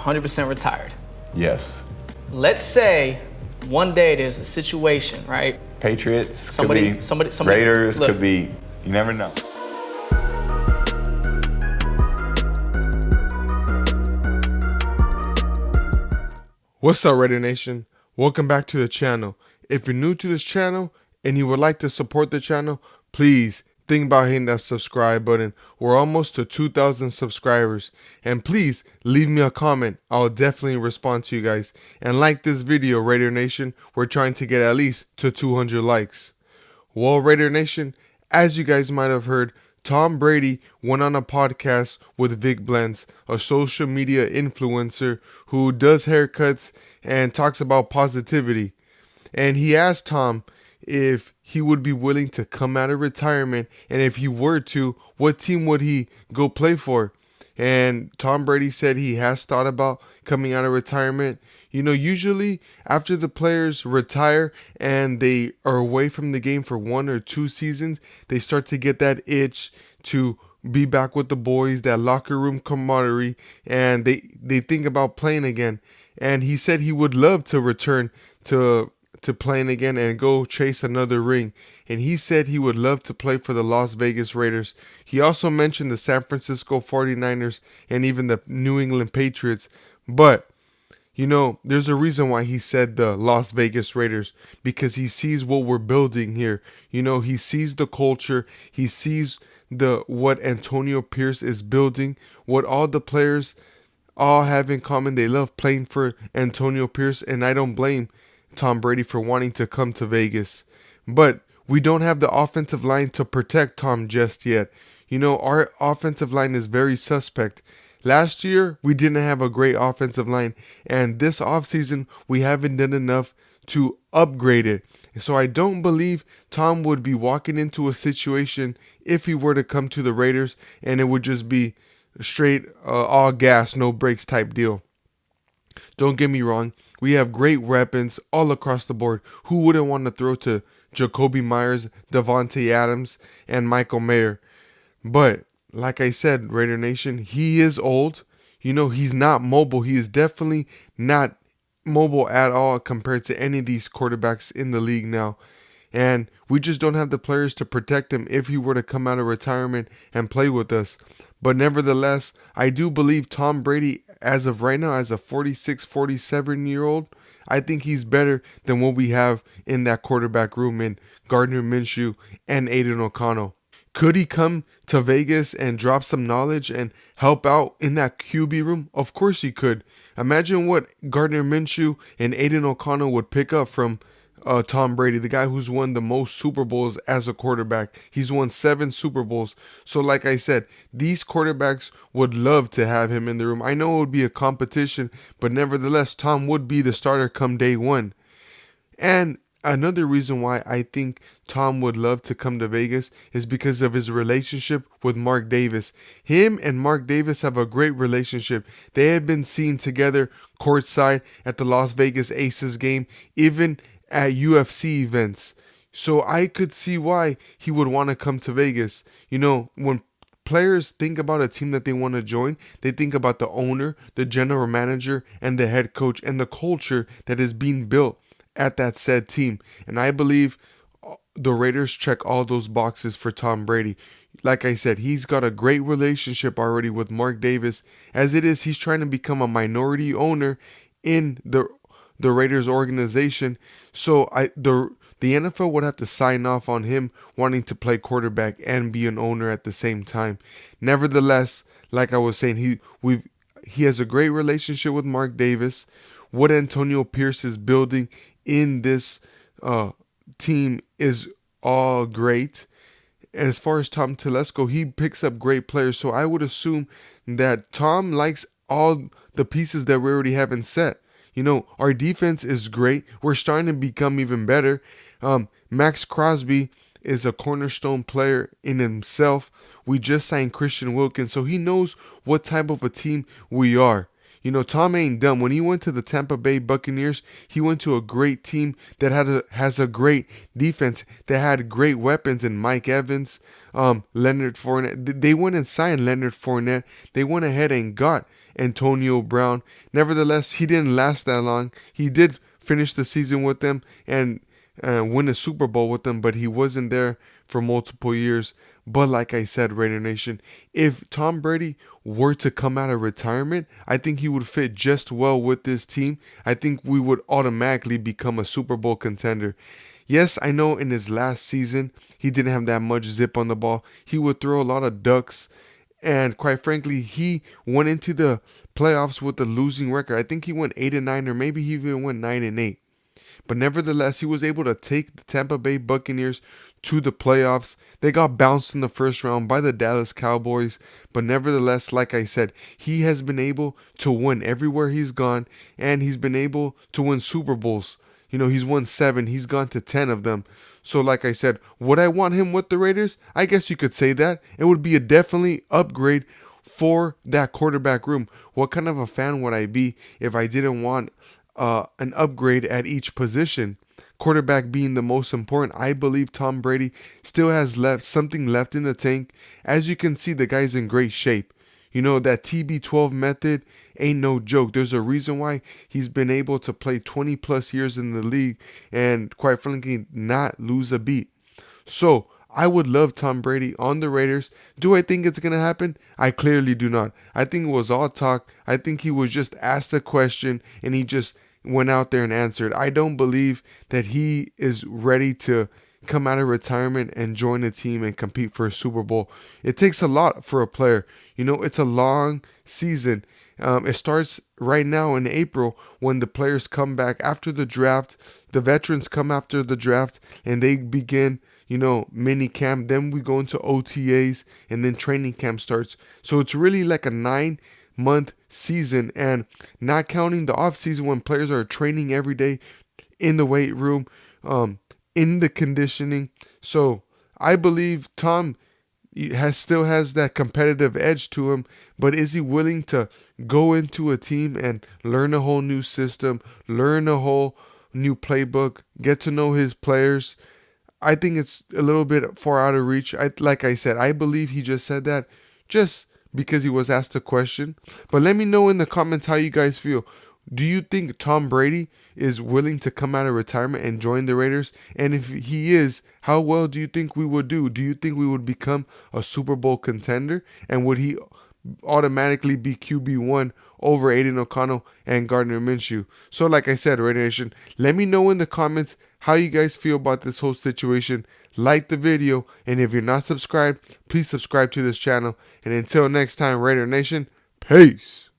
100% retired. Yes. Let's say one day there's a situation, right? Patriots, could be Raiders, look, could be, you never know. What's up, Raider Nation? Welcome back to the channel. If you're new to this channel and you would like to support the channel, please think about hitting that subscribe button. We're almost to 2,000 subscribers. And please leave me a comment. I'll definitely respond to you guys. And like this video, Raider Nation. We're trying to get at least to 200 likes. Well, Raider Nation, as you guys might have heard, Tom Brady went on a podcast with Vic Blends, a social media influencer who does haircuts and talks about positivity. And he asked Tom if he would be willing to come out of retirement, and if he were to, what team would he go play for? And Tom Brady said he has thought about coming out of retirement. You know, usually after the players retire and they are away from the game for 1 or 2 seasons, they start to get that itch to be back with the boys, that locker room camaraderie, and they think about playing again. And he said he would love to return to playing again and go chase another ring. And he said he would love to play for the Las Vegas Raiders. He also mentioned the San Francisco 49ers and even the New England Patriots. But, you know, there's a reason why he said the Las Vegas Raiders, because he sees what we're building here. You know, he sees the culture. He sees what Antonio Pierce is building, what all the players all have in common. They love playing for Antonio Pierce, and I don't blame Tom Brady for wanting to come to Vegas. But we don't have the offensive line to protect Tom just yet. You know, our offensive line is very suspect. Last year, we didn't have a great offensive line, and this offseason, we haven't done enough to upgrade it. So I don't believe Tom would be walking into a situation if he were to come to the Raiders and it would just be straight all gas, no brakes type deal. Don't get me wrong, we have great weapons all across the board. Who wouldn't want to throw to Jacoby Myers, Devontae Adams, and Michael Mayer? But like I said, Raider Nation, he is old. You know, he's not mobile. He is definitely not mobile at all compared to any of these quarterbacks in the league now. And we just don't have the players to protect him if he were to come out of retirement and play with us. But nevertheless, I do believe Tom Brady, as of right now, as a 46, 47-year-old, I think he's better than what we have in that quarterback room in Gardner Minshew and Aiden O'Connell. Could he come to Vegas and drop some knowledge and help out in that QB room? Of course he could. Imagine what Gardner Minshew and Aiden O'Connell would pick up from Tom Brady, the guy who's won the most Super Bowls as a quarterback. He's won 7 Super Bowls. So like I said, these quarterbacks would love to have him in the room. I know it would be a competition, but nevertheless, Tom would be the starter come day one. And another reason why I think Tom would love to come to Vegas is because of his relationship with Mark Davis. Him and Mark Davis have a great relationship. They have been seen together courtside at the Las Vegas Aces game, even at UFC events. So I could see why he would want to come to Vegas. You know, when players think about a team that they want to join, they think about the owner, the general manager, and the head coach, and the culture that is being built at that said team. And I believe the Raiders check all those boxes for Tom Brady. Like I said, he's got a great relationship already with Mark Davis. As it is, he's trying to become a minority owner in the Raiders organization. So the NFL would have to sign off on him wanting to play quarterback and be an owner at the same time. Nevertheless, like I was saying, he has a great relationship with Mark Davis. What Antonio Pierce is building in this team is all great. And as far as Tom Telesco, he picks up great players. So I would assume that Tom likes all the pieces that we already have in set. You know, our defense is great. We're starting to become even better. Max Crosby is a cornerstone player in himself. We just signed Christian Wilkins, so he knows what type of a team we are. You know, Tom ain't dumb. When he went to the Tampa Bay Buccaneers, he went to a great team that has a great defense, that had great weapons in Mike Evans, Leonard Fournette. They went and signed Leonard Fournette. They went ahead and got Antonio Brown. Nevertheless, he didn't last that long. He did finish the season with them and win a Super Bowl with them, but he wasn't there for multiple years. But like I said, Raider Nation, if Tom Brady were to come out of retirement, I think he would fit just well with this team. I think we would automatically become a Super Bowl contender. Yes, I know in his last season, he didn't have that much zip on the ball. He would throw a lot of ducks. And quite frankly, he went into the playoffs with a losing record. I think he went 8-9, or maybe he even went 9-8. But nevertheless, he was able to take the Tampa Bay Buccaneers to the playoffs. They got bounced in the first round by the Dallas Cowboys. But nevertheless, like I said, he has been able to win everywhere he's gone. And he's been able to win Super Bowls. You know, he's won 7. He's gone to 10 of them. So like I said, would I want him with the Raiders? I guess you could say that. It would be a definitely upgrade for that quarterback room. What kind of a fan would I be if I didn't want an upgrade at each position? Quarterback being the most important. I believe Tom Brady still has something left in the tank. As you can see, the guy's in great shape. You know, that TB12 method ain't no joke. There's a reason why he's been able to play 20 plus years in the league and quite frankly not lose a beat. So I would love Tom Brady on the Raiders. Do I think it's going to happen? I clearly do not. I think it was all talk. I think he was just asked a question and he just went out there and answered. I don't believe that he is ready to come out of retirement and join a team and compete for a Super Bowl. It takes a lot for a player. You know, it's a long season. It starts right now in April when the players come back after the draft. The veterans come after the draft and they begin, you know, mini camp. Then we go into OTAs and then training camp starts. So it's really like a 9-month season, and not counting the off season when players are training every day in the weight room, in the conditioning. So I believe Tom still has that competitive edge to him, but is he willing to go into a team and learn a whole new system, learn a whole new playbook, get to know his players? I think it's a little bit far out of reach. Like I said, I believe he just said that just because he was asked a question. But let me know in the comments how you guys feel. Do you think Tom Brady is willing to come out of retirement and join the Raiders? And if he is, how well do you think we would do? Do you think we would become a Super Bowl contender? And would he automatically be QB1 over Aiden O'Connell and Gardner Minshew? So like I said, Raider Nation, let me know in the comments how you guys feel about this whole situation. Like the video, and if you're not subscribed, please subscribe to this channel. And until next time, Raider Nation, peace.